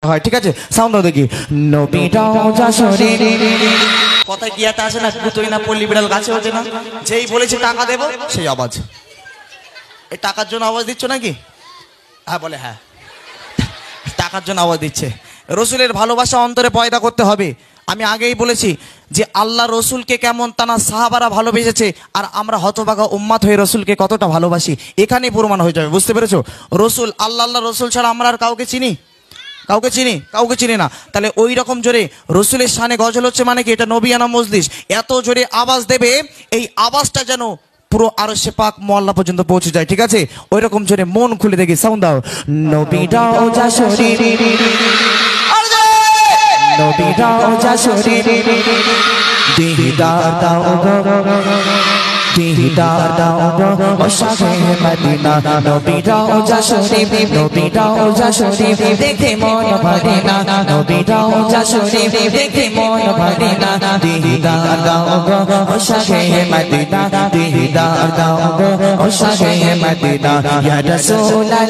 হয় ঠিক আছে সাউন্ড দাও দেখি নবীটাও যশোরে কথায় কি একটা আছে না তুই না পল্লী বিড়াল গাছে হচ্ছে না যেই বলেছে টাকা দেব সেই আওয়াজ এই টাকার জন্য আওয়াজ দিচ্ছ নাকি হ্যাঁ বলে হ্যাঁ টাকার জন্য আওয়াজ দিচ্ছে রসুলের ভালোবাসা অন্তরে পয়দা করতে হবে আমি আগেই বলেছি যে আল্লাহ রসুলকে কেমন তানা সাহাবারা ভালোবেসেছে আর আমরা হতভাগা উম্মাত হয়ে রসুলকে কতটা ভালোবাসি এখানেই প্রমাণ হয়ে যাবে বুঝতে পেরেছো রসুল আল্লাহ রসুল ছাড়া আমরা আর কাউকে চিনি কাউকে চিনি না তাহলে ওই রকম জোরে রসুলের শানে গজল হচ্ছে মানে কি এটা নবিয়ানা মজলিস এত জোরে আওয়াজ দেবে এই আওয়াজটা যেন পুরো আরশে পাক মোয়াল্লা পর্যন্ত পৌঁছে যায় ঠিক আছে ওই রকম জোরে মন খুলে দেখি সাউন্ড দাও নবীটাও যশোরে নবীটাও যশোরে দিদার দাও গো দিদার দাও গো শাহে মদিনা নবীটাও যশোরে দেখে মন ভরে না নবীটাও যশোরে দেখে মন ভরে না দিদার দাও গো শাহে মদিনা দিদার দাও গো শাহে মদিনা ইয়া রাসূলুল্লাহ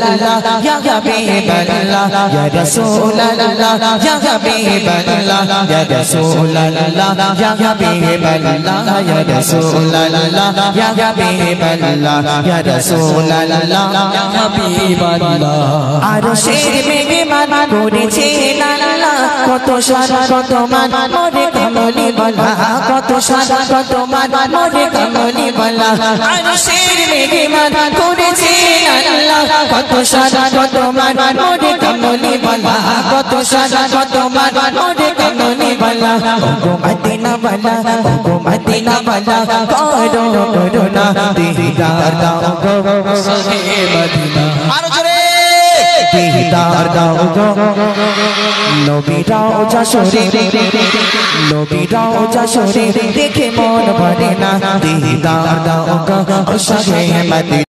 ইয়া হাবিবাল্লাহ ইয়া রাসূলুল্লাহ ইয়া হাবিবাল্লাহ ইয়া রাসূলুল্লাহ ইয়া হাবিবাল্লাহ ইয়া রাসূলুল্লাহ Ya Habiballah Ya Rasulullah Ya Habiballah আরশের মেহমান করেছেন আল্লাহ কত সারা কত মান মোরে কমলি বলা কত সারা কত মান মোরে কমলি বলা আরশের মেহমান করেছেন আল্লাহ কত সারা কত মান মোরে কমলি বলা কত সারা কত মান মোরে কমলি বলা গো মদিনা বলা গো মদিনা বলা করো করুণা দিদার দাও গো শাহে মদিনা আরো জোরে দিদার দাও গো নবীটাও যশোরে দেখে মন ভরে না দিদার দাও গো শাহে মদিনা